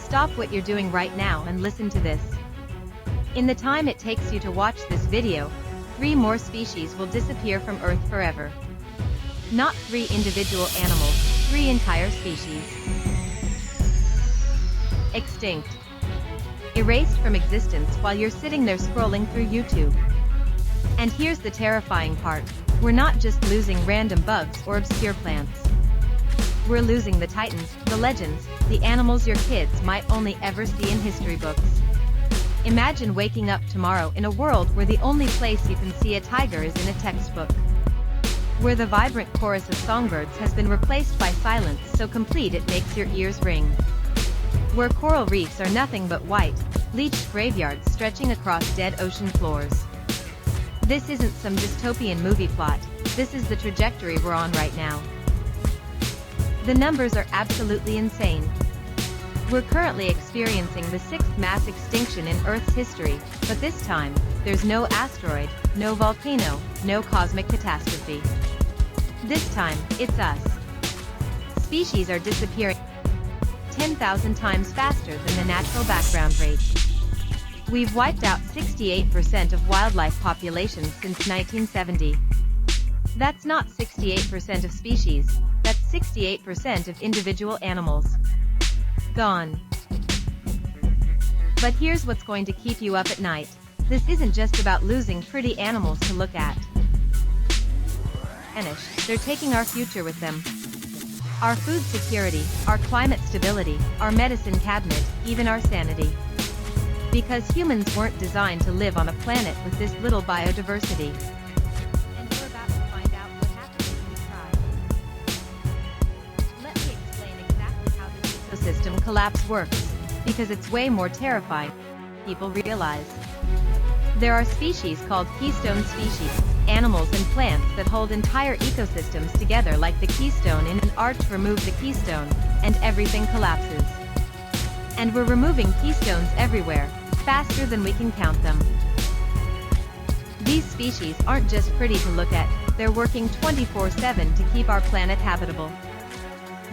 Stop what you're doing right now and listen to this. In the time it takes you to watch this video, 3 more species will disappear from Earth forever. Not 3 individual animals, 3 entire species. Extinct. Erased from existence while you're sitting there scrolling through YouTube. And here's the terrifying part. We're not just losing random bugs or obscure plants. We're losing the titans, the legends, the animals your kids might only ever see in history books. Imagine waking up tomorrow in a world where the only place you can see a tiger is in a textbook. Where the vibrant chorus of songbirds has been replaced by silence so complete it makes your ears ring. Where coral reefs are nothing but white, bleached graveyards stretching across dead ocean floors. This isn't some dystopian movie plot, this is the trajectory we're on right now. The numbers are absolutely insane. We're currently experiencing the 6th mass extinction in Earth's history, but this time, there's no asteroid, no volcano, no cosmic catastrophe. This time, it's us. Species are disappearing 10,000 times faster than the natural background rate. We've wiped out 68% of wildlife populations since 1970. That's not 68% of species, that's 68% of individual animals. Gone. But here's what's going to keep you up at night. This isn't just about losing pretty animals to look at. They're taking our future with them. Our food security, our climate stability, our medicine cabinet, even our sanity. Because humans weren't designed to live on a planet with this little biodiversity. And we're about to find out what happens when we try. Let me explain exactly how this ecosystem collapse works, because it's way more terrifying than people realize. There are species called keystone species, animals and plants that hold entire ecosystems together like the keystone in an arch. Remove the keystone, and everything collapses. And we're removing keystones everywhere, faster than we can count them. These species aren't just pretty to look at, they're working 24/7 to keep our planet habitable.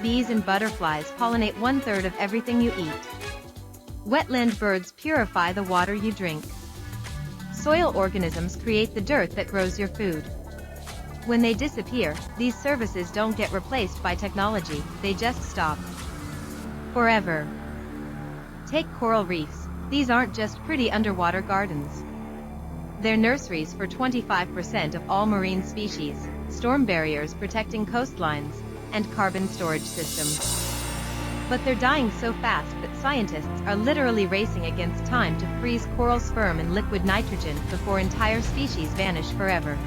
Bees and butterflies pollinate 1/3 of everything you eat. Wetland birds purify the water you drink. Soil organisms create the dirt that grows your food. When they disappear, these services don't get replaced by technology, they just stop. Forever. Take coral reefs. These aren't just pretty underwater gardens. They're nurseries for 25% of all marine species, storm barriers protecting coastlines, and carbon storage systems. But they're dying so fast that scientists are literally racing against time to freeze coral sperm in liquid nitrogen before entire species vanish forever.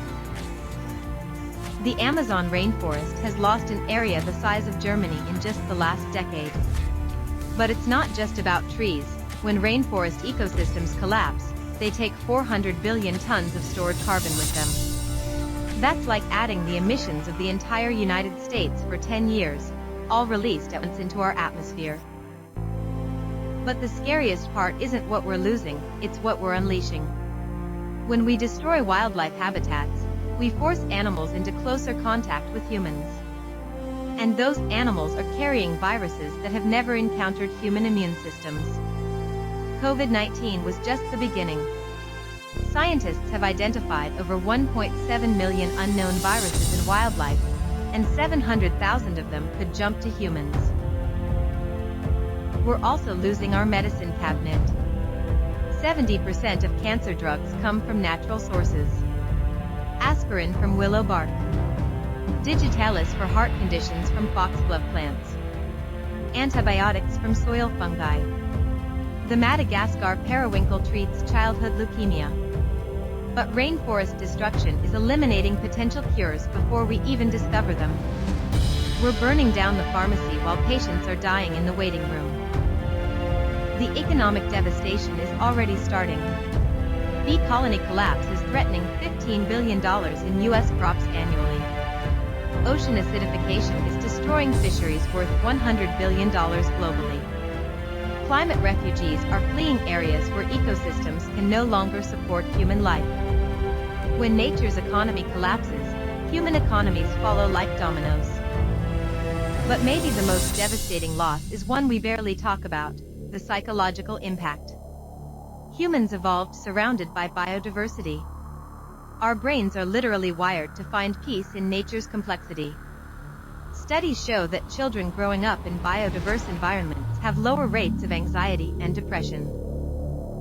The Amazon rainforest has lost an area the size of Germany in just the last decade. But it's not just about trees. When rainforest ecosystems collapse, they take 400 billion tons of stored carbon with them. That's like adding the emissions of the entire United States for 10 years. All released at once into our atmosphere. But the scariest part isn't what we're losing, it's what we're unleashing. When we destroy wildlife habitats, we force animals into closer contact with humans. And those animals are carrying viruses that have never encountered human immune systems. COVID-19 was just the beginning. Scientists have identified over 1.7 million unknown viruses in wildlife, and 700,000 of them could jump to humans. We're also losing our medicine cabinet. 70% of cancer drugs come from natural sources. Aspirin from willow bark. Digitalis for heart conditions from foxglove plants. Antibiotics from soil fungi. The Madagascar periwinkle treats childhood leukemia. But rainforest destruction is eliminating potential cures before we even discover them. We're burning down the pharmacy while patients are dying in the waiting room. The economic devastation is already starting. Bee colony collapse is threatening $15 billion in U.S. crops annually. Ocean acidification is destroying fisheries worth $100 billion globally. Climate refugees are fleeing areas where ecosystems can no longer support human life. When nature's economy collapses, human economies follow like dominoes. But maybe the most devastating loss is one we barely talk about: the psychological impact. Humans evolved surrounded by biodiversity. Our brains are literally wired to find peace in nature's complexity. Studies show that children growing up in biodiverse environments have lower rates of anxiety and depression.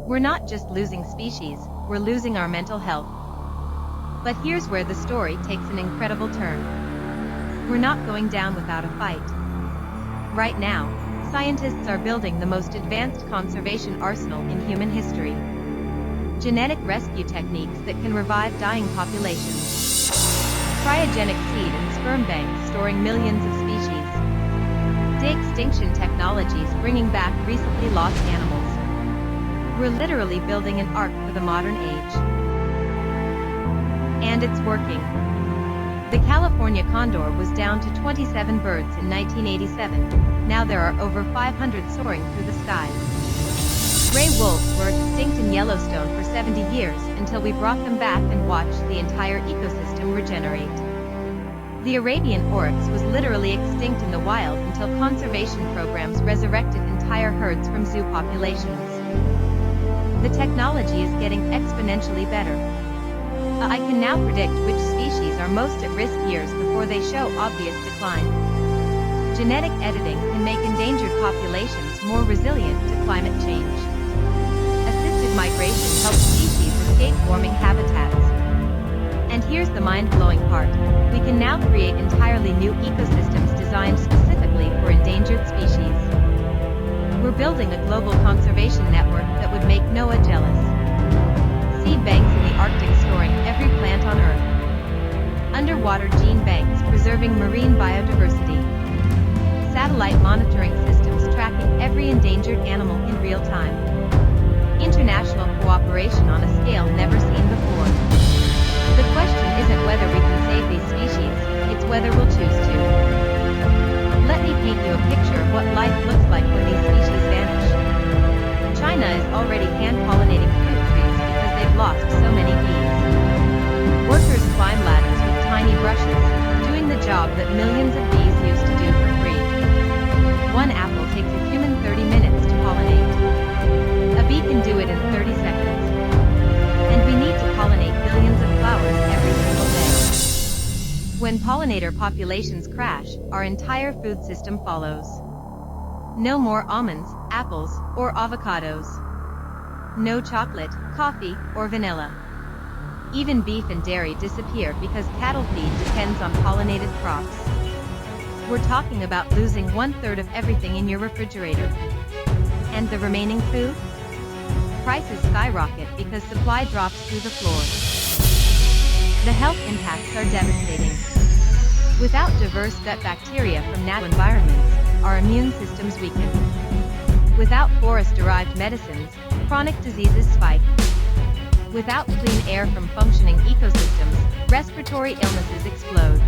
We're not just losing species, we're losing our mental health. But here's where the story takes an incredible turn. We're not going down without a fight. Right now, scientists are building the most advanced conservation arsenal in human history. Genetic rescue techniques that can revive dying populations. Cryogenic seed and sperm banks storing millions of species. De-extinction technologies bringing back recently lost animals. We're literally building an ark for the modern age. And it's working. The California condor was down to 27 birds in 1987. Now there are over 500 soaring through the skies. Gray wolves were extinct in Yellowstone for 70 years until we brought them back and watched the entire ecosystem regenerate. The Arabian oryx was literally extinct in the wild until conservation programs resurrected entire herds from zoo populations. The technology is getting exponentially better. I can now predict which species are most at risk years before they show obvious decline. Genetic editing can make endangered populations more resilient to climate change. Assisted migration helps species escape warming habitats. And here's the mind-blowing part. We can now create entirely new ecosystems designed specifically for endangered species. We're building a global conservation network that would make Noah jealous. Seed banks in the Arctic storing every plant on Earth. Underwater gene banks preserving marine biodiversity. Satellite monitoring systems tracking every endangered animal in real time. International cooperation on a scale never seen before. The question isn't whether we can save these species, it's whether we'll choose to. Let me paint you a picture of what life looks like when these species vanish. China is already hand-pollinating fruit trees because they've lost so many bees. Workers climb ladders with tiny brushes, doing the job that millions of bees used to do for free. One apple takes a human 30 minutes to pollinate. A bee can do it in 30 seconds. And we need to pollinate billions of flowers every single day. When pollinator populations crash, our entire food system follows. No more almonds, apples, or avocados. No chocolate, coffee, or vanilla. Even beef and dairy disappear because cattle feed depends on pollinated crops. We're talking about losing 1/3 of everything in your refrigerator. And the remaining food? Prices skyrocket because supply drops through the floor. The health impacts are devastating. Without diverse gut bacteria from natural environments, our immune systems weaken. Without forest-derived medicines, chronic diseases spike. Without clean air from functioning ecosystems, respiratory illnesses explode.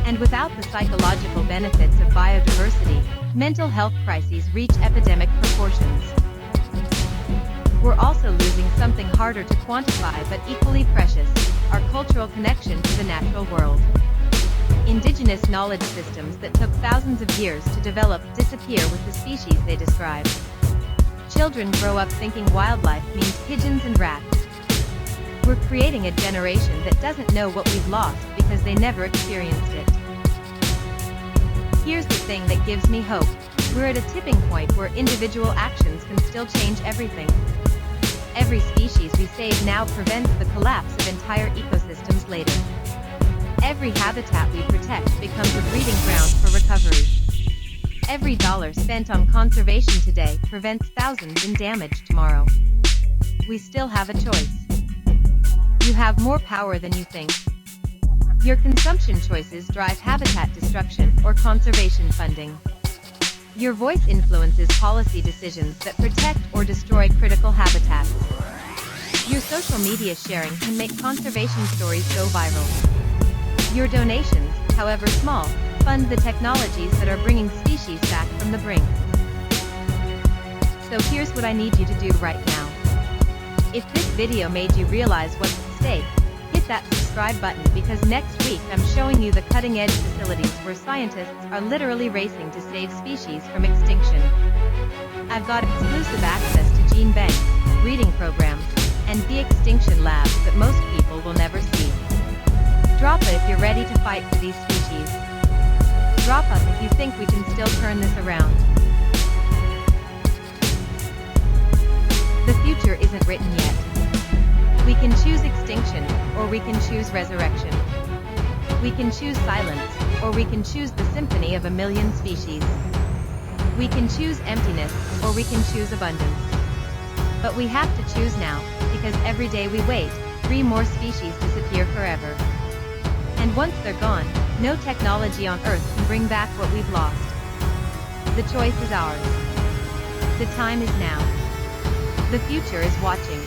And without the psychological benefits of biodiversity, mental health crises reach epidemic proportions. We're also losing something harder to quantify but equally precious, our cultural connection to the natural world. Indigenous knowledge systems that took thousands of years to develop disappear with the species they describe. Children grow up thinking wildlife means pigeons and rats. We're creating a generation that doesn't know what we've lost because they never experienced it. Here's the thing that gives me hope. We're at a tipping point where individual actions can still change everything. Every species we save now prevents the collapse of entire ecosystems later. Every habitat we protect becomes a breeding ground for recovery. Every dollar spent on conservation today prevents thousands in damage tomorrow. We still have a choice. You have more power than you think. Your consumption choices drive habitat destruction or conservation funding. Your voice influences policy decisions that protect or destroy critical habitats. Your social media sharing can make conservation stories go viral. Your donations, however small, fund the technologies that are bringing species back from the brink. So here's what I need you to do right now. If this video made you realize what's at stake, hit that subscribe button because next week I'm showing you the cutting-edge facilities where scientists are literally racing to save species from extinction. I've got exclusive access to gene banks, breeding programs, and the Extinction labs that most people will never see. Drop it if you're ready to fight for these species. Drop up if you think we can still turn this around. The future isn't written yet. We can choose extinction, or we can choose resurrection. We can choose silence, or we can choose the symphony of a million species. We can choose emptiness, or we can choose abundance. But we have to choose now, because every day we wait, 3 more species disappear forever. And once they're gone, no technology on Earth can bring back what we've lost. The choice is ours. The time is now. The future is watching.